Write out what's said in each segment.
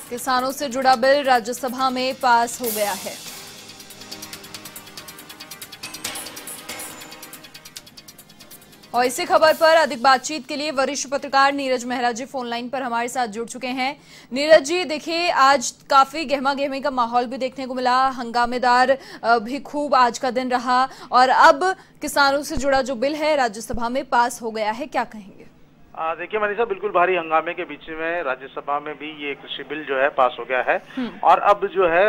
किसानों से जुड़ा बिल राज्यसभा में पास हो गया है। और इसी खबर पर अधिक बातचीत के लिए वरिष्ठ पत्रकार नीरज मेहरा जी फोन लाइन पर हमारे साथ जुड़ चुके हैं। नीरज जी, देखिए आज काफी गहमा गहमी का माहौल भी देखने को मिला, हंगामेदार भी खूब आज का दिन रहा और अब किसानों से जुड़ा जो बिल है राज्यसभा में पास हो गया है, क्या कहेंगे? देखिए मनीषा, बिल्कुल भारी हंगामे के बीच में राज्यसभा में भी ये कृषि बिल जो है पास हो गया है और अब जो है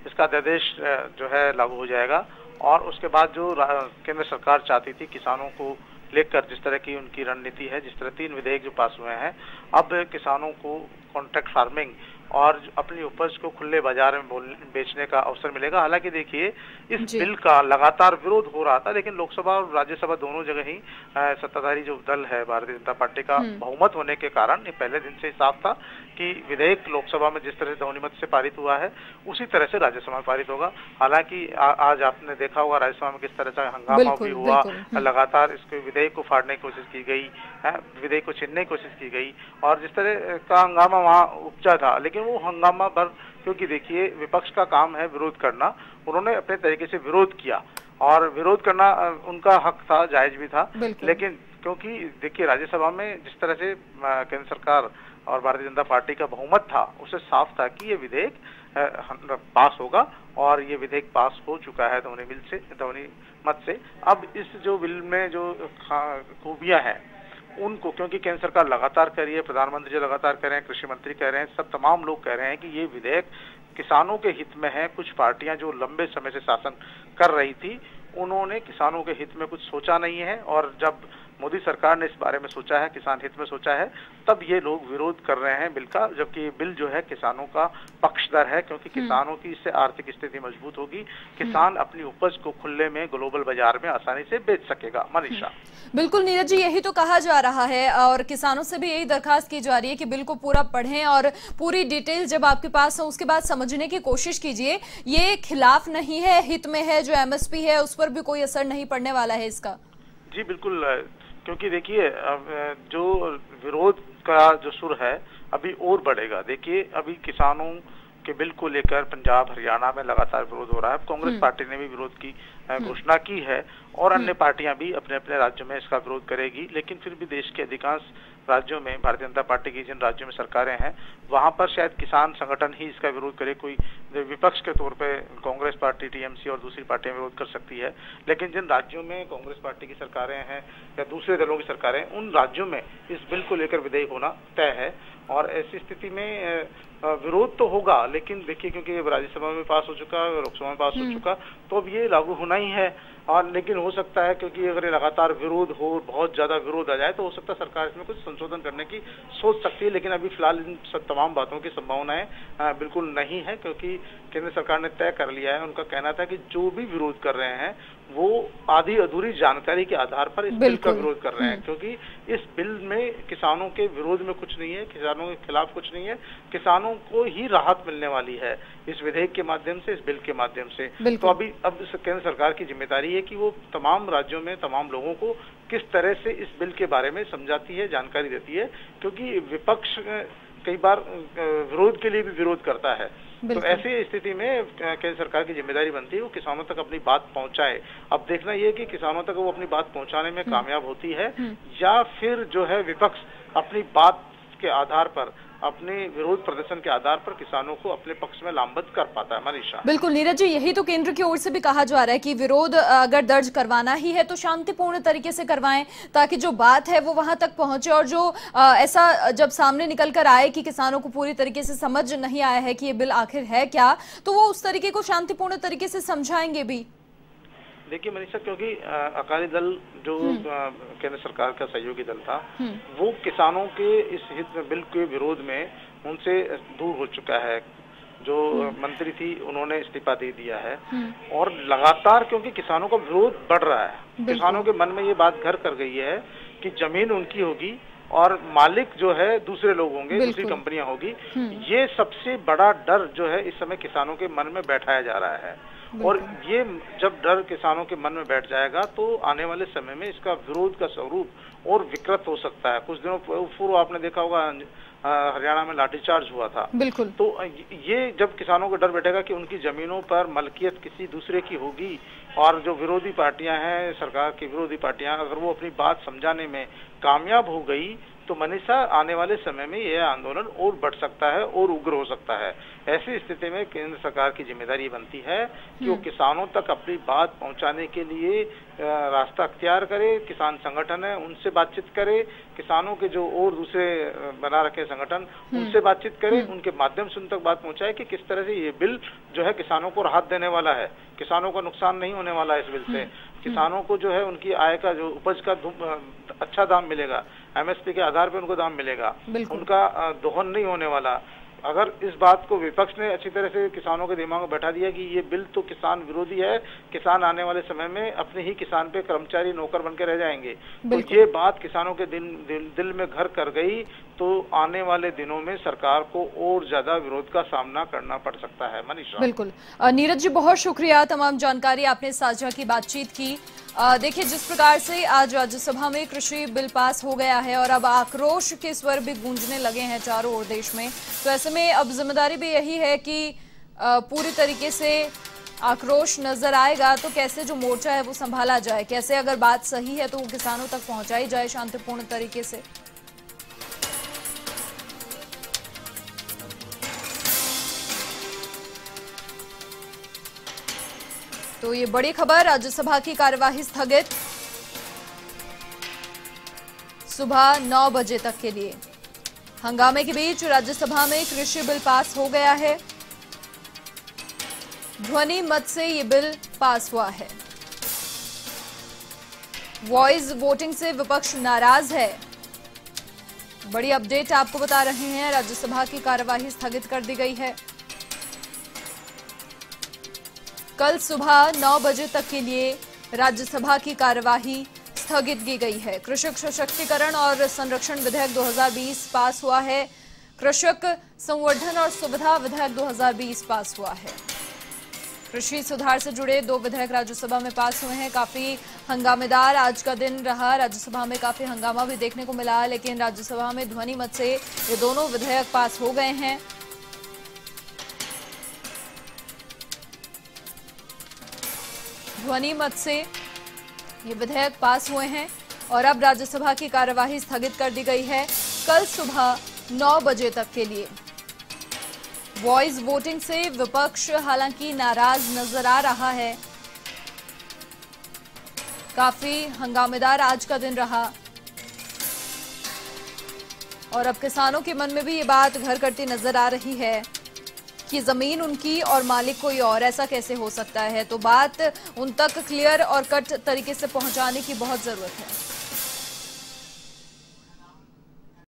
इसका अध्यादेश जो है लागू हो जाएगा। और उसके बाद जो केंद्र सरकार चाहती थी किसानों को लेकर, जिस तरह की उनकी रणनीति है, जिस तरह 3 विधेयक जो पास हुए हैं, अब किसानों को कॉन्ट्रैक्ट फार्मिंग और अपनी उपज को खुले बाजार में बेचने का अवसर मिलेगा। हालांकि देखिए इस बिल का लगातार विरोध हो रहा था, लेकिन लोकसभा और राज्यसभा दोनों जगह ही सत्ताधारी जो दल है भारतीय जनता पार्टी का बहुमत होने के कारण ये पहले दिन से साफ था कि विधेयक लोकसभा में जिस तरह से ध्वनिमत से पारित हुआ है उसी तरह से राज्यसभा में पारित होगा। हालांकि आज आपने देखा होगा राज्यसभा में किस तरह से हंगामा भी हुआ, लगातार इसके विधेयक को फाड़ने की कोशिश की गई, विधेयक को छीनने की कोशिश की गई और जिस तरह का हंगामा वहाँ उपजा था, लेकिन वो हंगामा भर, क्योंकि देखिए विपक्ष का काम है विरोध करना, उन्होंने अपने तरीके से विरोध किया और विरोध करना उनका हक था, जायज भी था। लेकिन क्योंकि देखिए राज्यसभा में जिस तरह से केंद्र सरकार और भारतीय जनता पार्टी का बहुमत था, उससे साफ था कि ये विधेयक पास होगा और ये विधेयक पास हो चुका है ध्वनिमत से। अब इस जो बिल में जो खूबियां हैं उनको, क्योंकि केंद्र सरकार लगातार कह रही है, प्रधानमंत्री जी लगातार कह रहे हैं, कृषि मंत्री कह रहे हैं, सब तमाम लोग कह रहे हैं कि ये विधेयक किसानों के हित में है। कुछ पार्टियां जो लंबे समय से शासन कर रही थी उन्होंने किसानों के हित में कुछ सोचा नहीं है और जब मोदी सरकार ने इस बारे में सोचा है, किसान हित में सोचा है, तब ये लोग विरोध कर रहे हैं बिल का, जबकि ये बिल जो है किसानों का पक्षधर है, क्योंकि किसानों की इससे आर्थिक स्थिति मजबूत होगी, किसान अपनी उपज को खुले में ग्लोबल बाजार में आसानी से बेच सकेगा। मनीषा, बिल्कुल नीरज जी, यही तो कहा जा रहा है और किसानों से भी यही दरखास्त की जा रही है कि बिल को पूरा पढ़ें और पूरी डिटेल जब आपके पास हो उसके बाद समझने की कोशिश कीजिए। ये खिलाफ नहीं है, हित में है, जो एमएसपी है उस पर भी कोई असर नहीं पड़ने वाला है इसका। जी बिल्कुल, क्योंकि देखिए जो विरोध का जो सुर है अभी और बढ़ेगा। देखिए अभी किसानों के बिल को लेकर पंजाब हरियाणा में लगातार विरोध हो रहा है। कांग्रेस पार्टी ने भी विरोध की घोषणा की है और अन्य पार्टियां भी अपने अपने राज्यों में इसका विरोध करेगी, लेकिन फिर भी देश के अधिकांश राज्यों में भारतीय जनता पार्टी की जिन राज्यों में सरकारें हैं वहां पर शायद किसान संगठन ही इसका विरोध करे। कोई विपक्ष के तौर पे कांग्रेस पार्टी, टीएमसी और दूसरी पार्टियां विरोध कर सकती है, लेकिन जिन राज्यों में कांग्रेस पार्टी की सरकारें हैं या दूसरे दलों की सरकारें, उन राज्यों में इस बिल को लेकर विधेयक होना तय है और ऐसी स्थिति में विरोध तो होगा। लेकिन देखिए क्योंकि राज्यसभा में पास हो चुका है, लोकसभा में पास हो चुका, तो अब ये लागू होना ही है। और लेकिन हो सकता है क्योंकि अगर लगातार विरोध हो, बहुत ज्यादा विरोध आ जाए, तो हो सकता है सरकार इसमें कुछ संशोधन करने की सोच सकती है, लेकिन अभी फिलहाल इन तमाम बातों की संभावनाएं बिल्कुल नहीं है, क्योंकि केंद्र सरकार ने तय कर लिया है। उनका कहना था कि जो भी विरोध कर रहे हैं वो आधी अधूरी जानकारी के आधार पर इस बिल का विरोध कर रहे हैं, क्योंकि इस बिल में किसानों के विरोध में कुछ नहीं है, किसानों के खिलाफ कुछ नहीं है, किसानों को ही राहत मिलने वाली है इस विधेयक के माध्यम से, इस बिल के माध्यम से। तो अब केंद्र सरकार की जिम्मेदारी है कि वो तमाम राज्यों में तमाम लोगों को किस तरह से इस बिल के बारे में समझाती है, जानकारी देती है, क्योंकि विपक्ष कई बार विरोध के लिए भी विरोध करता है। तो ऐसी स्थिति में केंद्र सरकार की जिम्मेदारी बनती है वो किसानों तक अपनी बात पहुंचाए। अब देखना ये कि किसानों तक वो अपनी बात पहुंचाने में कामयाब होती है या फिर जो है विपक्ष अपनी बात के आधार पर, अपने विरोध प्रदर्शन के आधार पर किसानों को अपने पक्ष में लामबंद कर पाता है। मनीषा, बिल्कुल नीरज जी, यही तो केंद्र की ओर से भी कहा जा रहा है कि विरोध अगर दर्ज करवाना ही है तो शांतिपूर्ण तरीके से करवाएं, ताकि जो बात है वो वहां तक पहुंचे और जो ऐसा जब सामने निकल कर आए कि किसानों को पूरी तरीके से समझ नहीं आया है कि ये बिल आखिर है क्या, तो वो उस तरीके को शांतिपूर्ण तरीके से समझाएंगे भी। देखिए मनीषा, क्योंकि अकाली दल जो केंद्र सरकार का सहयोगी दल था वो किसानों के इस हित में बिल के विरोध में उनसे दूर हो चुका है। जो मंत्री थी उन्होंने इस्तीफा दे दिया है और लगातार क्योंकि किसानों का विरोध बढ़ रहा है, किसानों के मन में ये बात घर कर गई है कि जमीन उनकी होगी और मालिक जो है दूसरे लोग होंगे, दूसरी कंपनियां होगी। ये सबसे बड़ा डर जो है इस समय किसानों के मन में बैठाया जा रहा है और ये जब डर किसानों के मन में बैठ जाएगा तो आने वाले समय में इसका विरोध का स्वरूप और विकृत हो सकता है। कुछ दिनों पूर्व आपने देखा होगा हरियाणा में लाठीचार्ज हुआ था। बिल्कुल। तो ये जब किसानों को डर बैठेगा कि उनकी जमीनों पर मलकियत किसी दूसरे की होगी, और जो विरोधी पार्टियां हैं, सरकार की विरोधी पार्टियां, अगर वो अपनी बात समझाने में कामयाब हो गई तो मनीषा आने वाले समय में यह आंदोलन और बढ़ सकता है और उग्र हो सकता है। ऐसी स्थिति में केंद्र सरकार की जिम्मेदारी बनती है कि वो किसानों तक अपनी बात पहुंचाने के लिए रास्ता अख्तियार करे। किसान संगठन है, उनसे बातचीत करे, किसानों के जो और दूसरे बना रखे संगठन, उनसे बातचीत करे, उनके माध्यम से उन तक बात पहुंचाए कि किस तरह से ये बिल जो है किसानों को राहत देने वाला है, किसानों का नुकसान नहीं होने वाला है इस बिल से। किसानों को जो है उनकी आय का जो उपज का अच्छा दाम मिलेगा, एमएसपी के आधार पर उनको दाम मिलेगा, उनका दोहन नहीं होने वाला। अगर इस बात को विपक्ष ने अच्छी तरह से किसानों के दिमाग में बैठा दिया कि ये बिल तो किसान विरोधी है, किसान आने वाले समय में अपने ही किसान पे कर्मचारी नौकर बन के रह जाएंगे, तो ये बात किसानों के दिल में घर कर गई तो आने वाले दिनों में सरकार को और ज्यादा विरोध का सामना करना पड़ सकता है। मनीषा। बिल्कुल। नीरज जी, बहुत शुक्रिया, तमाम जानकारी आपने साझा की, बातचीत की। देखिए, जिस प्रकार से आज राज्यसभा में कृषि बिल पास हो गया है और अब आक्रोश के स्वर भी गूंजने लगे हैं चारों ओर देश में, तो ऐसे में अब जिम्मेदारी भी यही है कि पूरी तरीके से आक्रोश नजर आएगा तो कैसे जो मोर्चा है वो संभाला जाए, कैसे अगर बात सही है तो वो किसानों तक पहुंचाई जाए शांतिपूर्ण तरीके से। तो ये बड़ी खबर, राज्यसभा की कार्यवाही स्थगित सुबह 9 बजे तक के लिए। हंगामे के बीच राज्यसभा में कृषि बिल पास हो गया है। ध्वनि मत से ये बिल पास हुआ है। वॉइस वोटिंग से विपक्ष नाराज है। बड़ी अपडेट आपको बता रहे हैं, राज्यसभा की कार्यवाही स्थगित कर दी गई है। कल सुबह 9 बजे तक के लिए राज्यसभा की कार्यवाही स्थगित की गई है। कृषक सशक्तिकरण और संरक्षण विधेयक 2020 पास हुआ है। कृषक संवर्धन और सुविधा विधेयक 2020 पास हुआ है। कृषि सुधार से जुड़े 2 विधेयक राज्यसभा में पास हुए हैं। काफी हंगामेदार आज का दिन रहा, राज्यसभा में काफी हंगामा भी देखने को मिला, लेकिन राज्यसभा में ध्वनि मत से ये दोनों विधेयक पास हो गए हैं। ध्वनि मत से ये विधेयक पास हुए हैं और अब राज्यसभा की कार्यवाही स्थगित कर दी गई है कल सुबह 9 बजे तक के लिए। वॉइस वोटिंग से विपक्ष हालांकि नाराज नजर आ रहा है। काफी हंगामेदार आज का दिन रहा और अब किसानों के मन में भी ये बात घर करती नजर आ रही है कि जमीन उनकी और मालिक कोई और, ऐसा कैसे हो सकता है। तो बात उन तक क्लियर और कट तरीके से पहुंचाने की बहुत जरूरत है।